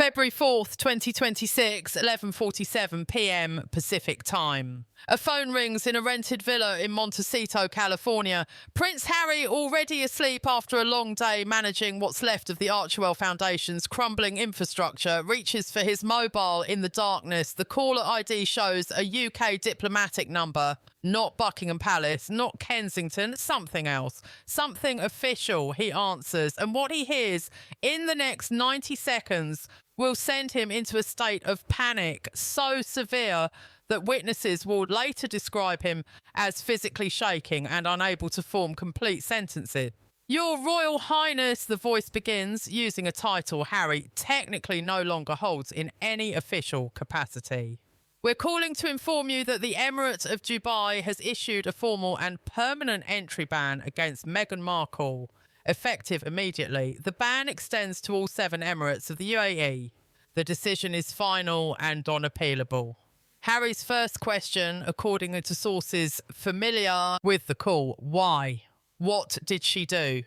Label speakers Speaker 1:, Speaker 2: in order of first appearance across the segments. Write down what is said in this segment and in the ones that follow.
Speaker 1: February 4th, 2026, 11:47 p.m. Pacific Time. A phone rings in a rented villa in Montecito, California. Prince Harry, already asleep after a long day managing what's left of the Archewell Foundation's crumbling infrastructure, reaches for his mobile in the darkness. The caller ID shows a UK diplomatic number. Not Buckingham Palace, not Kensington, something else. Something official, he answers. And what he hears in the next 90 seconds will send him into a state of panic so severe that witnesses will later describe him as physically shaking and unable to form complete sentences. Your Royal Highness, the voice begins, using a title Harry technically no longer holds in any official capacity. We're calling to inform you that the Emirate of Dubai has issued a formal and permanent entry ban against Meghan Markle, effective immediately. The ban extends to all 7 emirates of the UAE. The decision is final and non-appealable. Harry's first question, according to sources familiar with the call: why? What did she do?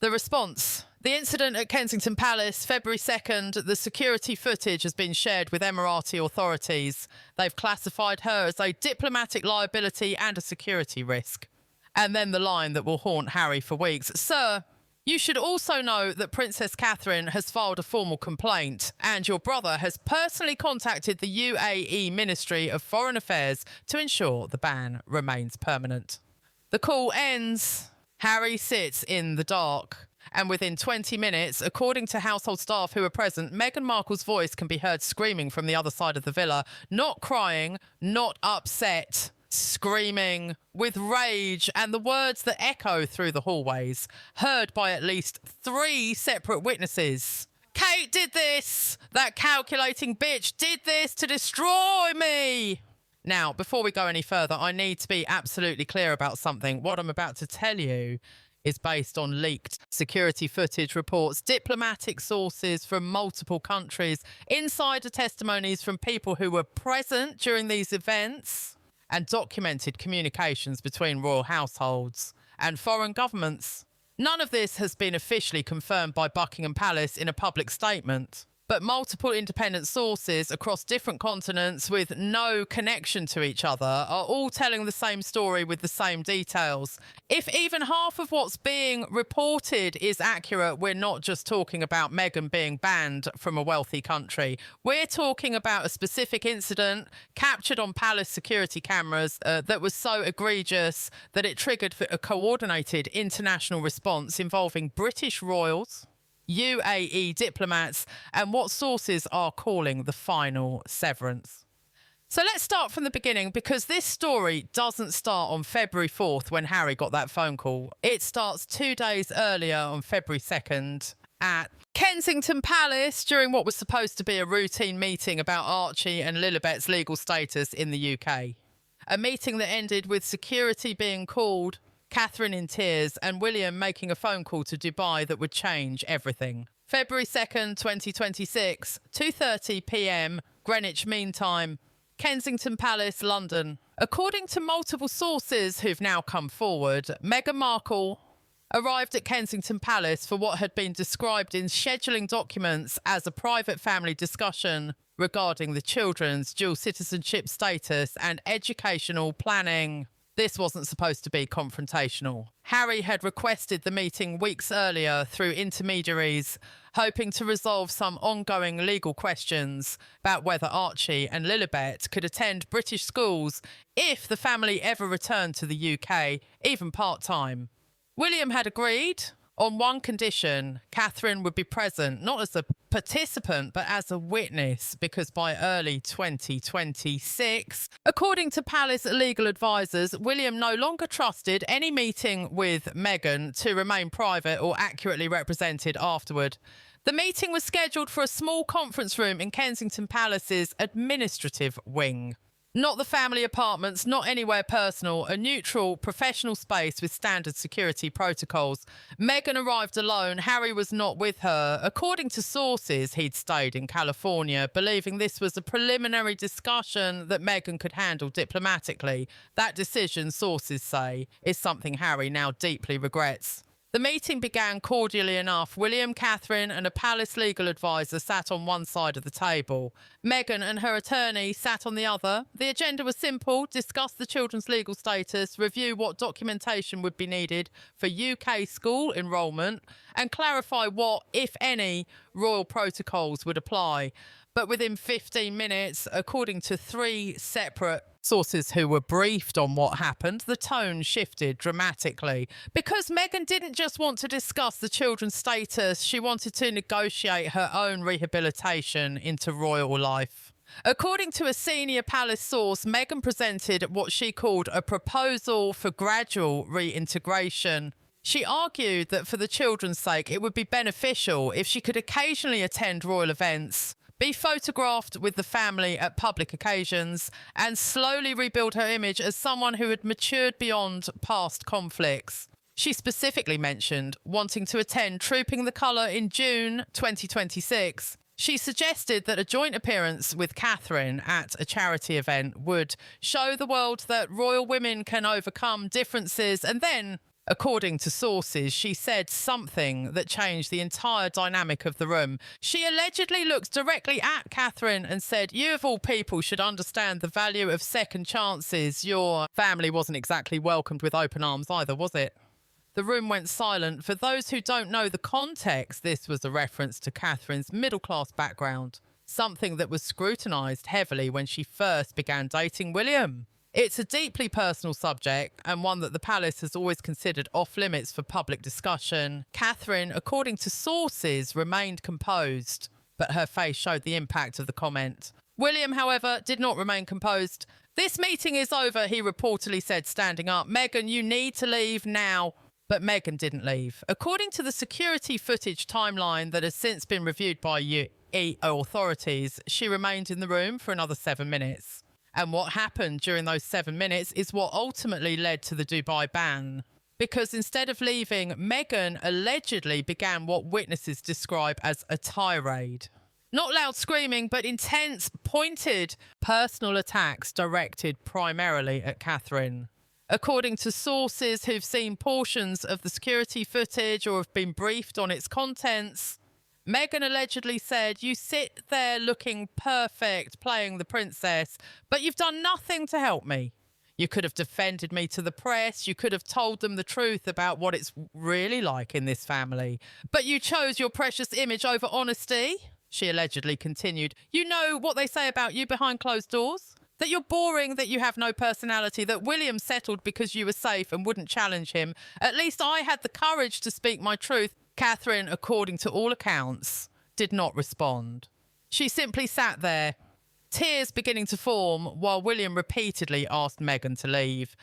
Speaker 1: The response: the incident at Kensington Palace, February 2nd, the security footage has been shared with Emirati authorities. They've classified her as a diplomatic liability and a security risk. And then the line that will haunt Harry for weeks: sir, you should also know that Princess Catherine has filed a formal complaint and your brother has personally contacted the UAE Ministry of Foreign Affairs to ensure the ban remains permanent. The call ends. Harry sits in the dark. And within 20 minutes, according to household staff who were present, Meghan Markle's voice can be heard screaming from the other side of the villa. Not crying, not upset, screaming with rage, and the words that echo through the hallways, heard by at least 3 separate witnesses. Kate did this! That calculating bitch did this to destroy me! Now, before we go any further, I need to be absolutely clear about something. What I'm about to tell you is based on leaked security footage reports, diplomatic sources from multiple countries, insider testimonies from people who were present during these events, and documented communications between royal households and foreign governments. None of this has been officially confirmed by Buckingham Palace in a public statement, but multiple independent sources across different continents with no connection to each other are all telling the same story with the same details. If even half of what's being reported is accurate, we're not just talking about Meghan being banned from a wealthy country. We're talking about a specific incident captured on palace security cameras that was so egregious that it triggered a coordinated international response involving British royals, UAE diplomats, and what sources are calling the final severance. So let's start from the beginning, because this story doesn't start on February 4th when Harry got that phone call. It starts 2 days earlier on February 2nd at Kensington Palace during what was supposed to be a routine meeting about Archie and Lilibet's legal status in the UK. A meeting that ended with security being called, Catherine in tears, and William making a phone call to Dubai that would change everything. February 2nd, 2026, 2:30 p.m, Greenwich Mean Time, Kensington Palace, London. According to multiple sources who've now come forward, Meghan Markle arrived at Kensington Palace for what had been described in scheduling documents as a private family discussion regarding the children's dual citizenship status and educational planning. This wasn't supposed to be confrontational. Harry had requested the meeting weeks earlier through intermediaries, hoping to resolve some ongoing legal questions about whether Archie and Lilibet could attend British schools if the family ever returned to the UK, even part-time. William had agreed on one condition: Catherine would be present, not as a participant, but as a witness, because by early 2026, according to Palace legal advisors, William no longer trusted any meeting with Meghan to remain private or accurately represented afterward. The meeting was scheduled for a small conference room in Kensington Palace's administrative wing. Not the family apartments, not anywhere personal, a neutral, professional space with standard security protocols. Meghan arrived alone. Harry was not with her. According to sources, he'd stayed in California, believing this was a preliminary discussion that Meghan could handle diplomatically. That decision, sources say, is something Harry now deeply regrets. The meeting began cordially enough. William, Catherine and a palace legal advisor sat on one side of the table. Meghan and her attorney sat on the other. The agenda was simple: discuss the children's legal status, review what documentation would be needed for UK school enrolment, and clarify what, if any, royal protocols would apply. But within 15 minutes, according to 3 separate sources who were briefed on what happened, the tone shifted dramatically. Because Meghan didn't just want to discuss the children's status, she wanted to negotiate her own rehabilitation into royal life. According to a senior palace source, Meghan presented what she called a proposal for gradual reintegration. She argued that for the children's sake, it would be beneficial if she could occasionally attend royal events, be photographed with the family at public occasions, and slowly rebuild her image as someone who had matured beyond past conflicts. She specifically mentioned wanting to attend Trooping the Colour in June 2026. She suggested that a joint appearance with Catherine at a charity event would show the world that royal women can overcome differences, and then, according to sources, she said something that changed the entire dynamic of the room. She allegedly looked directly at Catherine and said, "You of all people should understand the value of second chances." Your family wasn't exactly welcomed with open arms either, was it? The room went silent. For those who don't know the context, this was a reference to Catherine's middle-class background, something that was scrutinised heavily when she first began dating William. It's a deeply personal subject, and one that the palace has always considered off-limits for public discussion. Catherine, according to sources, remained composed, but her face showed the impact of the comment. William, however, did not remain composed. "This meeting is over," he reportedly said, standing up. "Meghan, you need to leave now." But Meghan didn't leave. According to the security footage timeline that has since been reviewed by UAE authorities, she remained in the room for another 7 minutes. And what happened during those 7 minutes is what ultimately led to the Dubai ban. Because instead of leaving, Meghan allegedly began what witnesses describe as a tirade. Not loud screaming, but intense, pointed, personal attacks directed primarily at Catherine. According to sources who've seen portions of the security footage or have been briefed on its contents, Meghan allegedly said, "You sit there looking perfect, playing the princess, but you've done nothing to help me. You could have defended me to the press. You could have told them the truth about what it's really like in this family. But you chose your precious image over honesty," she allegedly continued. "You know what they say about you behind closed doors? That you're boring, that you have no personality, that William settled because you were safe and wouldn't challenge him. At least I had the courage to speak my truth." Catherine, according to all accounts, did not respond. She simply sat there, tears beginning to form, while William repeatedly asked Meghan to leave.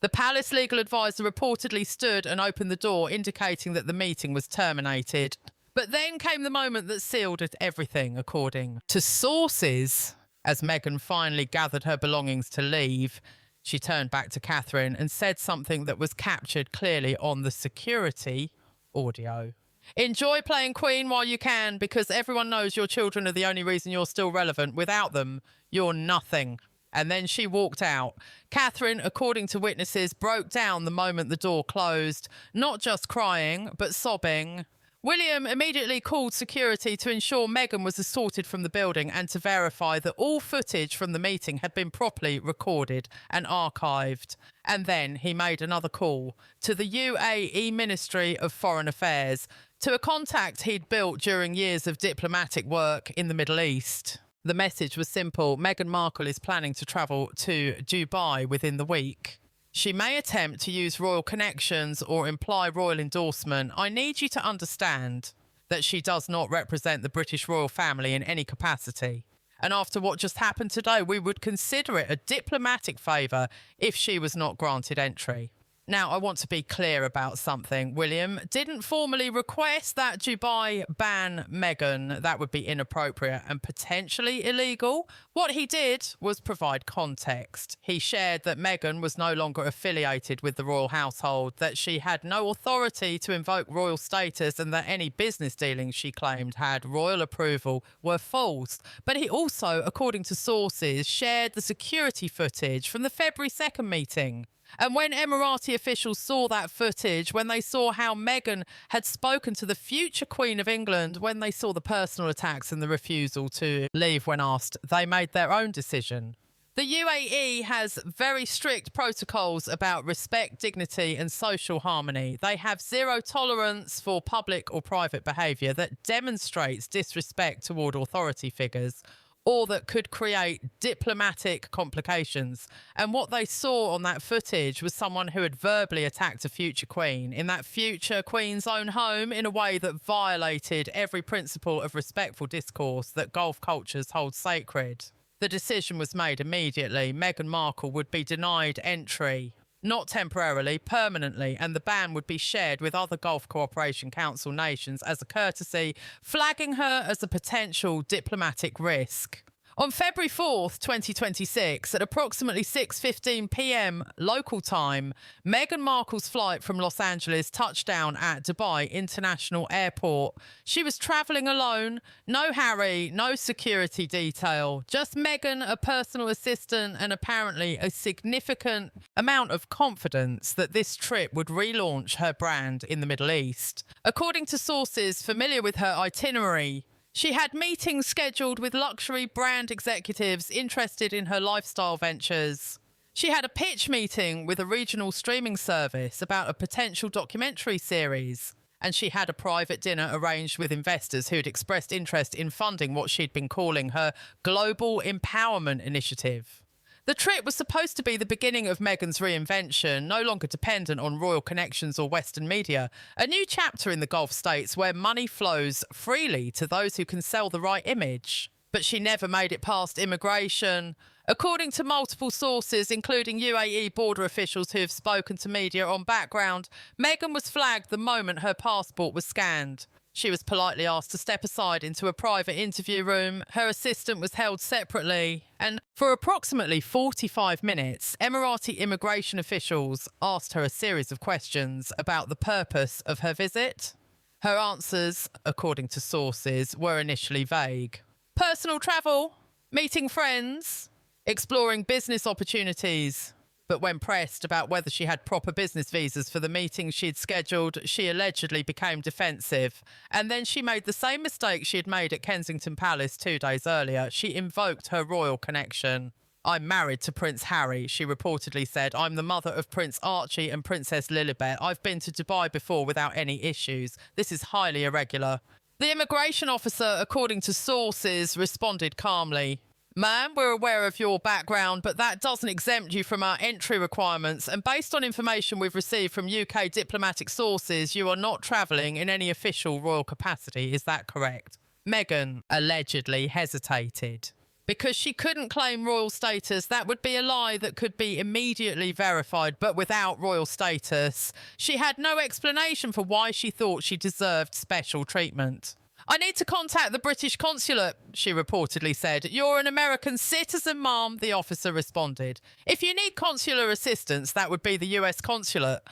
Speaker 1: The palace legal advisor reportedly stood and opened the door, indicating that the meeting was terminated. But then came the moment that sealed everything, according to sources. As Meghan finally gathered her belongings to leave, she turned back to Catherine and said something that was captured clearly on the security audio. "Enjoy playing Queen while you can, because everyone knows your children are the only reason you're still relevant. Without them, you're nothing." And then she walked out. Catherine, according to witnesses, broke down the moment the door closed, not just crying, but sobbing. William immediately called security to ensure Meghan was escorted from the building and to verify that all footage from the meeting had been properly recorded and archived. And then he made another call to the UAE Ministry of Foreign Affairs, to a contact he'd built during years of diplomatic work in the Middle East. The message was simple: Meghan Markle is planning to travel to Dubai within the week. She may attempt to use royal connections or imply royal endorsement. I need you to understand that she does not represent the British royal family in any capacity. And after what just happened today, we would consider it a diplomatic favour if she was not granted entry. Now, I want to be clear about something. William didn't formally request that Dubai ban Meghan. That would be inappropriate and potentially illegal. What he did was provide context. He shared that Meghan was no longer affiliated with the royal household, that she had no authority to invoke royal status, and that any business dealings she claimed had royal approval were false. But he also, according to sources, shared the security footage from the February 2nd meeting. And when Emirati officials saw that footage, when they saw how Meghan had spoken to the future Queen of England, when they saw the personal attacks and the refusal to leave when asked, they made their own decision. The UAE has very strict protocols about respect, dignity and social harmony. They have zero tolerance for public or private behaviour that demonstrates disrespect toward authority figures or that could create diplomatic complications. And what they saw on that footage was someone who had verbally attacked a future queen in that future queen's own home in a way that violated every principle of respectful discourse that Gulf cultures hold sacred. The decision was made immediately. Meghan Markle would be denied entry, not temporarily, permanently, and the ban would be shared with other Gulf Cooperation Council nations as a courtesy, flagging her as a potential diplomatic risk. On February 4th, 2026, at approximately 6:15 p.m. local time, Meghan Markle's flight from Los Angeles touched down at Dubai International Airport. She was travelling alone, no Harry, no security detail, just Meghan, a personal assistant, and apparently a significant amount of confidence that this trip would relaunch her brand in the Middle East. According to sources familiar with her itinerary, she had meetings scheduled with luxury brand executives interested in her lifestyle ventures. She had a pitch meeting with a regional streaming service about a potential documentary series. And she had a private dinner arranged with investors who had expressed interest in funding what she'd been calling her Global Empowerment Initiative. The trip was supposed to be the beginning of Meghan's reinvention, no longer dependent on royal connections or Western media, a new chapter in the Gulf states where money flows freely to those who can sell the right image. But she never made it past immigration. According to multiple sources, including UAE border officials who have spoken to media on background, Meghan was flagged the moment her passport was scanned. She was politely asked to step aside into a private interview room. Her assistant was held separately. And for approximately 45 minutes, Emirati immigration officials asked her a series of questions about the purpose of her visit. Her answers, according to sources, were initially vague. Personal travel, meeting friends, exploring business opportunities. But when pressed about whether she had proper business visas for the meetings she'd scheduled, she allegedly became defensive. And then she made the same mistake she had made at Kensington Palace 2 days earlier. She invoked her royal connection. "I'm married to Prince Harry," she reportedly said. "I'm the mother of Prince Archie and Princess Lilibet. I've been to Dubai before without any issues. This is highly irregular." The immigration officer, according to sources, responded calmly. "Ma'am, we're aware of your background, but that doesn't exempt you from our entry requirements. And based on information we've received from UK diplomatic sources, you are not travelling in any official royal capacity. Is that correct?" Meghan allegedly hesitated. Because she couldn't claim royal status, that would be a lie that could be immediately verified, but without royal status, she had no explanation for why she thought she deserved special treatment. "I need to contact the British consulate," she reportedly said. "You're an American citizen, ma'am," the officer responded. "If you need consular assistance, that would be the US consulate."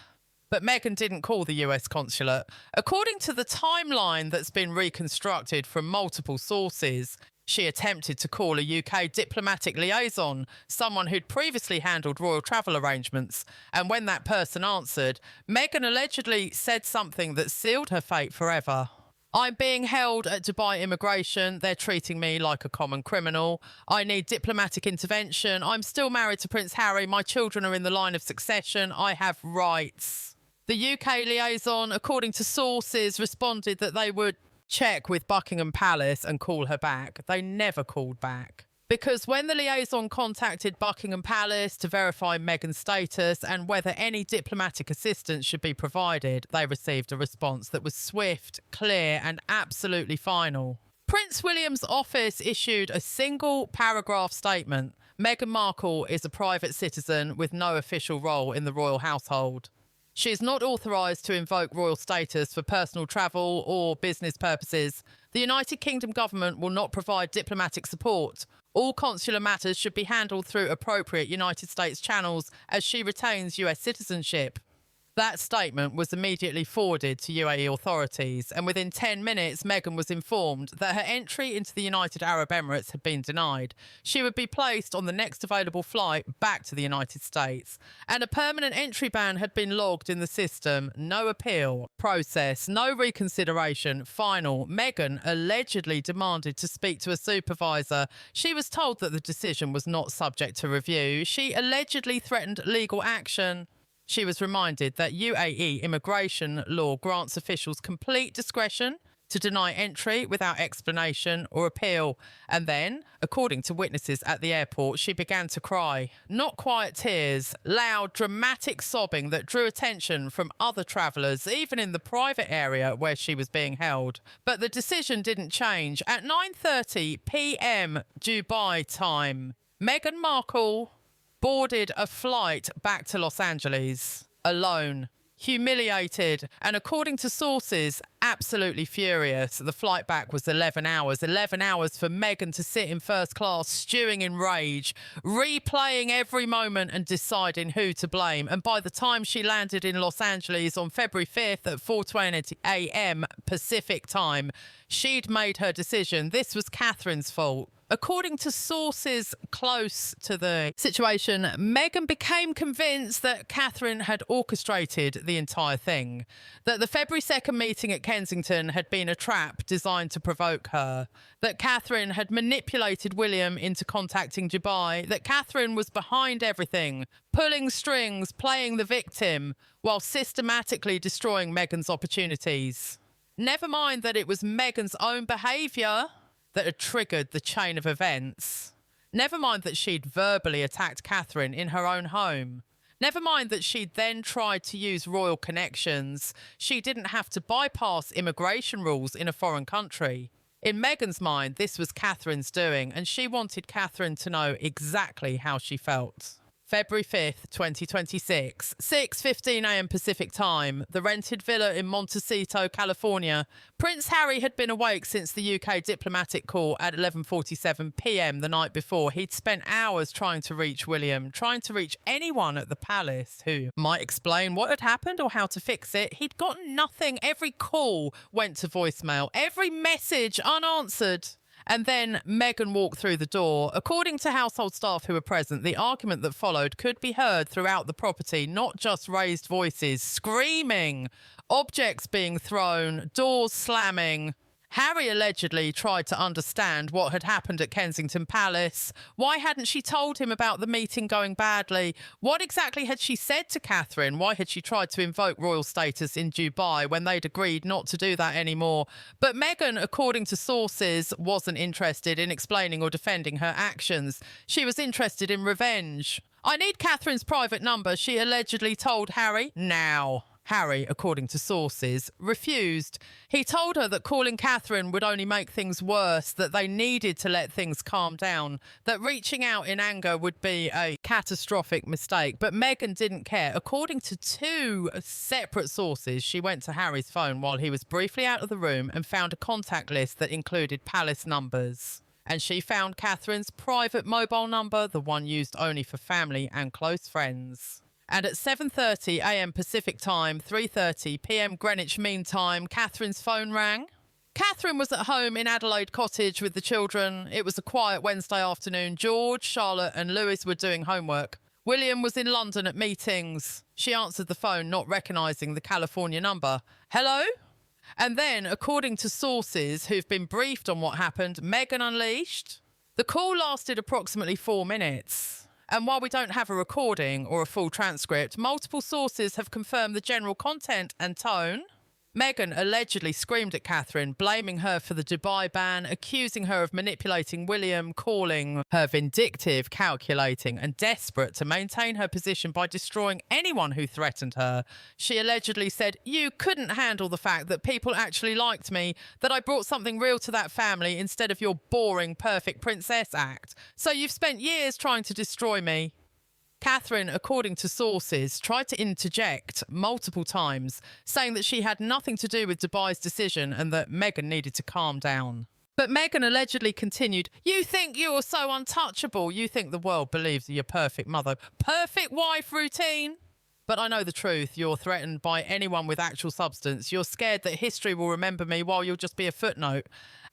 Speaker 1: But Meghan didn't call the US consulate. According to the timeline that's been reconstructed from multiple sources, she attempted to call a UK diplomatic liaison, someone who'd previously handled royal travel arrangements. And when that person answered, Meghan allegedly said something that sealed her fate forever. "I'm being held at Dubai immigration. They're treating me like a common criminal. I need diplomatic intervention. I'm still married to Prince Harry. My children are in the line of succession. I have rights." The UK liaison, according to sources, responded that they would check with Buckingham Palace and call her back. They never called back. Because when the liaison contacted Buckingham Palace to verify Meghan's status and whether any diplomatic assistance should be provided, they received a response that was swift, clear, and absolutely final. Prince William's office issued a single paragraph statement. Meghan Markle is a private citizen with no official role in the royal household. She is not authorised to invoke royal status for personal travel or business purposes. The United Kingdom government will not provide diplomatic support. All consular matters should be handled through appropriate United States channels as she retains US citizenship. That statement was immediately forwarded to UAE authorities, and within 10 minutes, Meghan was informed that her entry into the United Arab Emirates had been denied. She would be placed on the next available flight back to the United States, and a permanent entry ban had been logged in the system. No appeal process, no reconsideration. Final. Meghan allegedly demanded to speak to a supervisor. She was told that the decision was not subject to review. She allegedly threatened legal action. She was reminded that UAE immigration law grants officials complete discretion to deny entry without explanation or appeal. And then, according to witnesses at the airport, she began to cry. Not quiet tears, loud, dramatic sobbing that drew attention from other travellers, even in the private area where she was being held. But the decision didn't change. At 9:30 p.m. Dubai time, Meghan Markle boarded a flight back to Los Angeles alone, humiliated, and according to sources, absolutely furious. The flight back was 11 hours. 11 hours for Meghan to sit in first class, stewing in rage, replaying every moment and deciding who to blame. And by the time she landed in Los Angeles on February 5th at 4:20 a.m. Pacific time, she'd made her decision. This was Catherine's fault. According to sources close to the situation, Meghan became convinced that Catherine had orchestrated the entire thing, that the February 2nd meeting at Kensington had been a trap designed to provoke her, that Catherine had manipulated William into contacting Dubai, that Catherine was behind everything, pulling strings, playing the victim, while systematically destroying Meghan's opportunities. Never mind that it was Meghan's own behaviour that had triggered the chain of events. Never mind that she'd verbally attacked Catherine in her own home. Never mind that she'd then tried to use royal connections. She didn't have to bypass immigration rules in a foreign country. In Meghan's mind, this was Catherine's doing, and she wanted Catherine to know exactly how she felt. February 5th, 2026, 6:15 a.m. Pacific time, the rented villa in Montecito, California. Prince Harry had been awake since the UK diplomatic call at 11:47 p.m. the night before. He'd spent hours trying to reach William, trying to reach anyone at the palace who might explain what had happened or how to fix it. He'd gotten nothing. Every call went to voicemail, every message unanswered. And then Meghan walked through the door. According to household staff who were present, the argument that followed could be heard throughout the property, not just raised voices, screaming, objects being thrown, doors slamming. Harry allegedly tried to understand what had happened at Kensington Palace. Why hadn't she told him about the meeting going badly? What exactly had she said to Catherine? Why had she tried to invoke royal status in Dubai when they'd agreed not to do that anymore? But Meghan, according to sources, wasn't interested in explaining or defending her actions. She was interested in revenge. "I need Catherine's private number," she allegedly told Harry. "Now." Harry, according to sources, refused. He told her that calling Catherine would only make things worse, that they needed to let things calm down, that reaching out in anger would be a catastrophic mistake. But Meghan didn't care. According to two separate sources, she went to Harry's phone while he was briefly out of the room and found a contact list that included palace numbers. And she found Catherine's private mobile number, the one used only for family and close friends. And at 7:30 a.m. Pacific time, 3:30 p.m. Greenwich Mean Time, Catherine's phone rang. Catherine was at home in Adelaide Cottage with the children. It was a quiet Wednesday afternoon. George, Charlotte and Louis were doing homework. William was in London at meetings. She answered the phone, not recognising the California number. "Hello?" And then, according to sources who've been briefed on what happened, Meghan unleashed. The call lasted approximately 4 minutes. And while we don't have a recording or a full transcript, multiple sources have confirmed the general content and tone. Meghan allegedly screamed at Catherine, blaming her for the Dubai ban, accusing her of manipulating William, calling her vindictive, calculating and desperate to maintain her position by destroying anyone who threatened her. She allegedly said, "You couldn't handle the fact that people actually liked me, that I brought something real to that family instead of your boring, perfect princess act. So you've spent years trying to destroy me." Catherine, according to sources, tried to interject multiple times, saying that she had nothing to do with Dubai's decision and that Meghan needed to calm down. But Meghan allegedly continued, "You think you're so untouchable. You think the world believes you're your perfect mother. Perfect wife routine." But I know the truth. You're threatened by anyone with actual substance. You're scared that history will remember me while you'll just be a footnote.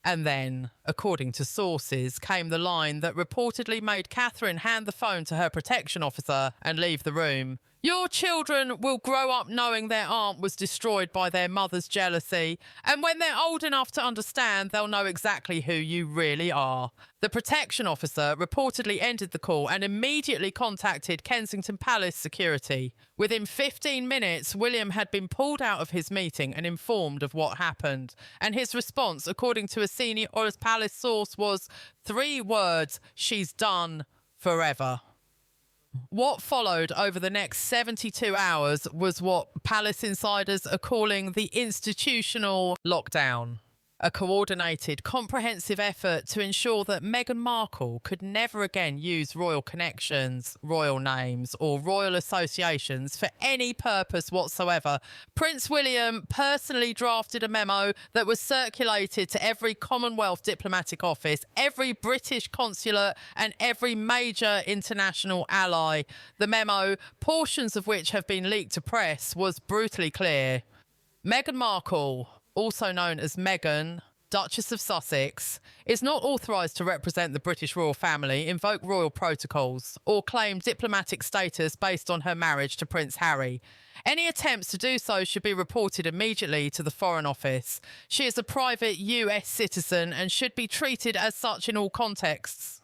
Speaker 1: And then, according to sources, came the line that reportedly made Catherine hand the phone to her protection officer and leave the room. Your children will grow up knowing their aunt was destroyed by their mother's jealousy, and when they're old enough to understand, they'll know exactly who you really are. The protection officer reportedly ended the call and immediately contacted Kensington Palace security. Within 15 minutes, William had been pulled out of his meeting and informed of what happened. And his response, according to a senior Palace source, was 3 words: she's done forever. What followed over the next 72 hours was what Palace insiders are calling the institutional lockdown. A coordinated, comprehensive effort to ensure that Meghan Markle could never again use royal connections, royal names, or royal associations for any purpose whatsoever. Prince William personally drafted a memo that was circulated to every Commonwealth diplomatic office, every British consulate, and every major international ally. The memo, portions of which have been leaked to press, was brutally clear. Meghan Markle, also known as Meghan, Duchess of Sussex, is not authorised to represent the British royal family, invoke royal protocols, or claim diplomatic status based on her marriage to Prince Harry. Any attempts to do so should be reported immediately to the Foreign Office. She is a private US citizen and should be treated as such in all contexts.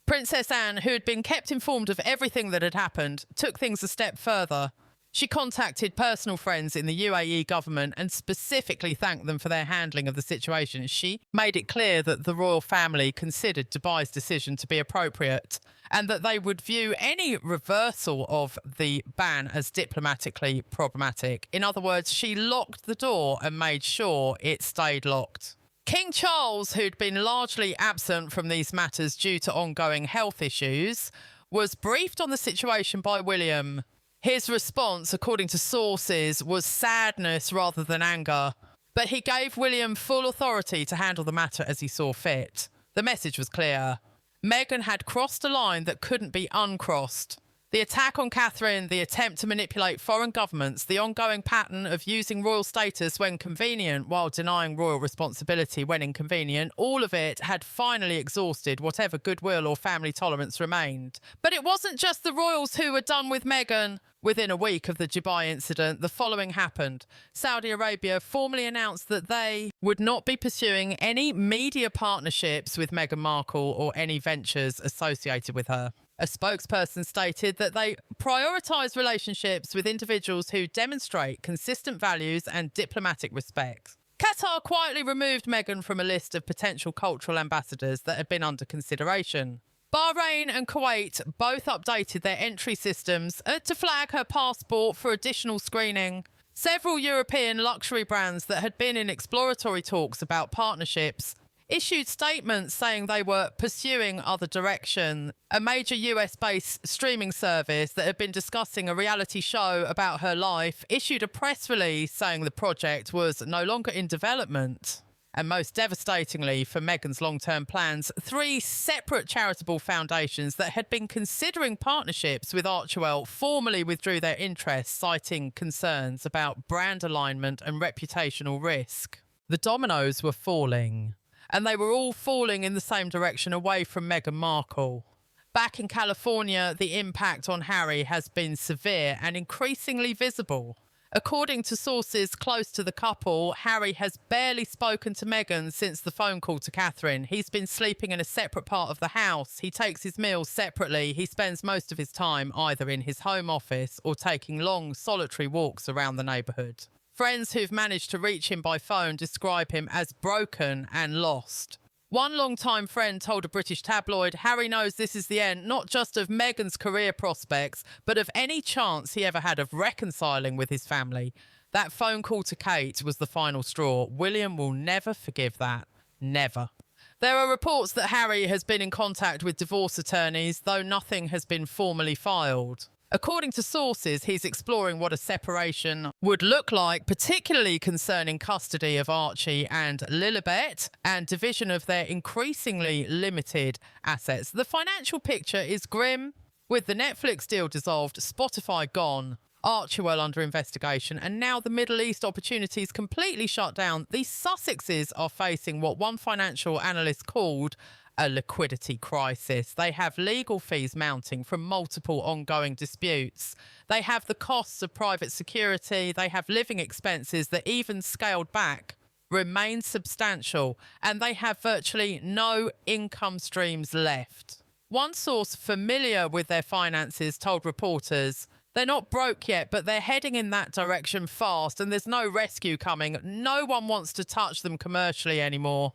Speaker 1: Princess Anne, who had been kept informed of everything that had happened, took things a step further. She contacted personal friends in the UAE government and specifically thanked them for their handling of the situation. She made it clear that the royal family considered Dubai's decision to be appropriate and that they would view any reversal of the ban as diplomatically problematic. In other words, she locked the door and made sure it stayed locked. King Charles, who'd been largely absent from these matters due to ongoing health issues, was briefed on the situation by William. His response, according to sources, was sadness rather than anger, but he gave William full authority to handle the matter as he saw fit. The message was clear. Meghan had crossed a line that couldn't be uncrossed. The attack on Catherine, the attempt to manipulate foreign governments, the ongoing pattern of using royal status when convenient while denying royal responsibility when inconvenient, all of it had finally exhausted whatever goodwill or family tolerance remained. But it wasn't just the royals who were done with Meghan. Within a week of the Dubai incident, the following happened. Saudi Arabia formally announced that they would not be pursuing any media partnerships with Meghan Markle or any ventures associated with her. A spokesperson stated that they prioritise relationships with individuals who demonstrate consistent values and diplomatic respect. Qatar quietly removed Meghan from a list of potential cultural ambassadors that had been under consideration. Bahrain and Kuwait both updated their entry systems to flag her passport for additional screening. Several European luxury brands that had been in exploratory talks about partnerships issued statements saying they were pursuing other direction. A major US-based streaming service that had been discussing a reality show about her life issued a press release saying the project was no longer in development. And most devastatingly for Meghan's long-term plans, 3 separate charitable foundations that had been considering partnerships with Archewell formally withdrew their interest, citing concerns about brand alignment and reputational risk. The dominoes were falling, and they were all falling in the same direction away from Meghan Markle. Back in California, the impact on Harry has been severe and increasingly visible. According to sources close to the couple, Harry has barely spoken to Meghan since the phone call to Catherine. He's been sleeping in a separate part of the house. He takes his meals separately. He spends most of his time either in his home office or taking long, solitary walks around the neighbourhood. Friends who've managed to reach him by phone describe him as broken and lost. One long-time friend told a British tabloid, Harry knows this is the end, not just of Meghan's career prospects, but of any chance he ever had of reconciling with his family. That phone call to Kate was the final straw. William will never forgive that. Never. There are reports that Harry has been in contact with divorce attorneys, though nothing has been formally filed. According to sources, he's exploring what a separation would look like, particularly concerning custody of Archie and Lilibet and division of their increasingly limited assets. The financial picture is grim. With the Netflix deal dissolved, Spotify gone, Archewell under investigation, and now the Middle East opportunities completely shut down. The Sussexes are facing what one financial analyst called a liquidity crisis. They have legal fees mounting from multiple ongoing disputes. They have the costs of private security. They have living expenses that, even scaled back, remain substantial, and they have virtually no income streams left. One source familiar with their finances told reporters, "They're not broke yet, but they're heading in that direction fast, and there's no rescue coming. No one wants to touch them commercially anymore."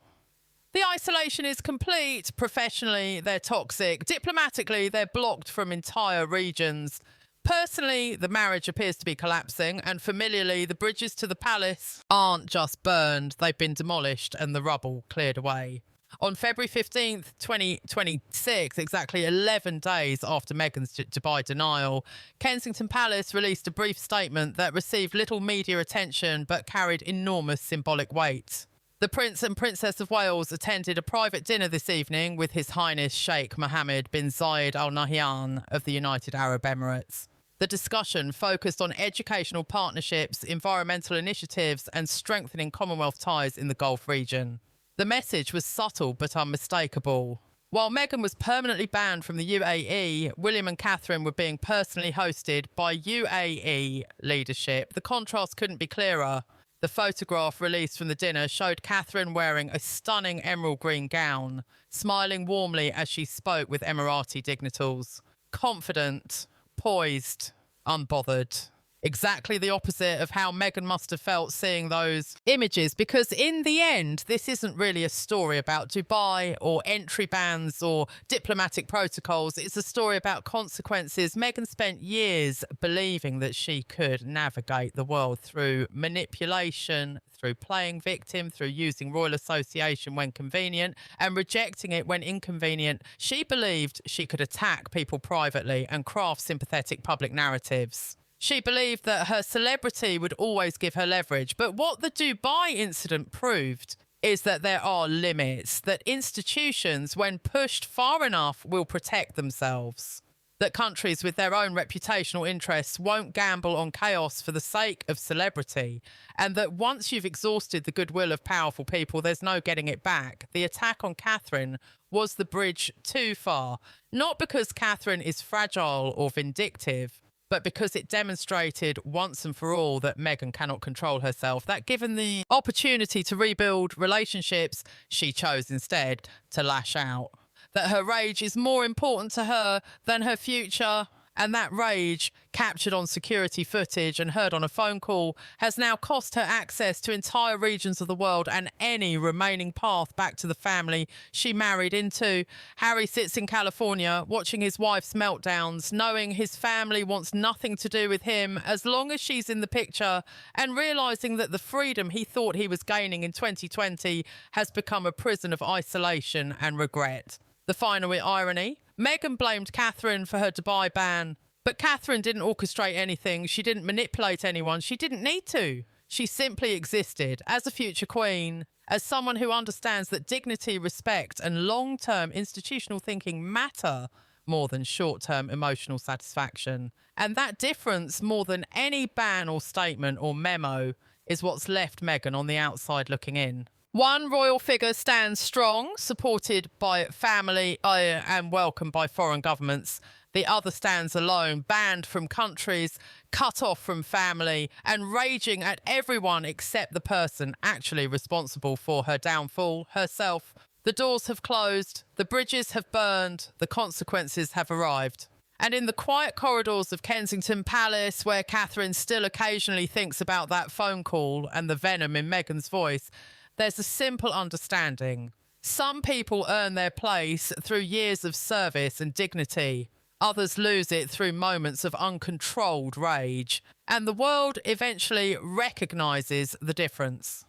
Speaker 1: The isolation is complete. Professionally, they're toxic. Diplomatically, they're blocked from entire regions. Personally, the marriage appears to be collapsing, and familiarly, the bridges to the palace aren't just burned, they've been demolished and the rubble cleared away. On February 15th, 2026, exactly 11 days after Meghan's Dubai denial, Kensington Palace released a brief statement that received little media attention but carried enormous symbolic weight. The Prince and Princess of Wales attended a private dinner this evening with His Highness Sheikh Mohammed bin Zayed Al Nahyan of the United Arab Emirates. The discussion focused on educational partnerships, environmental initiatives, and strengthening Commonwealth ties in the Gulf region. The message was subtle but unmistakable. While Meghan was permanently banned from the UAE, William and Catherine were being personally hosted by UAE leadership. The contrast couldn't be clearer. The photograph released from the dinner showed Catherine wearing a stunning emerald green gown, smiling warmly as she spoke with Emirati dignitaries. Confident, poised, unbothered. Exactly the opposite of how Meghan must have felt seeing those images, because in the end, this isn't really a story about Dubai or entry bans or diplomatic protocols. It's a story about consequences. Meghan spent years believing that she could navigate the world through manipulation, through playing victim, through using royal association when convenient and rejecting it when inconvenient. She believed she could attack people privately and craft sympathetic public narratives. She believed that her celebrity would always give her leverage. But what the Dubai incident proved is that there are limits, that institutions, when pushed far enough, will protect themselves, that countries with their own reputational interests won't gamble on chaos for the sake of celebrity, and that once you've exhausted the goodwill of powerful people, there's no getting it back. The attack on Catherine was the bridge too far, not because Catherine is fragile or vindictive, but because it demonstrated once and for all that Meghan cannot control herself, that given the opportunity to rebuild relationships, she chose instead to lash out, that her rage is more important to her than her future, and that rage, captured on security footage and heard on a phone call, has now cost her access to entire regions of the world and any remaining path back to the family she married into. Harry sits in California watching his wife's meltdowns, knowing his family wants nothing to do with him as long as she's in the picture, and realising that the freedom he thought he was gaining in 2020 has become a prison of isolation and regret. The final irony: Meghan blamed Catherine for her Dubai ban, but Catherine didn't orchestrate anything. She didn't manipulate anyone. She didn't need to. She simply existed as a future queen, as someone who understands that dignity, respect, and long-term institutional thinking matter more than short-term emotional satisfaction. And that difference, more than any ban or statement or memo, is what's left Meghan on the outside looking in. One royal figure stands strong, supported by family and welcomed by foreign governments. The other stands alone, banned from countries, cut off from family, and raging at everyone except the person actually responsible for her downfall, herself. The doors have closed, the bridges have burned, the consequences have arrived. And in the quiet corridors of Kensington Palace, where Catherine still occasionally thinks about that phone call and the venom in Meghan's voice, there's a simple understanding. Some people earn their place through years of service and dignity. Others lose it through moments of uncontrolled rage. And the world eventually recognises the difference.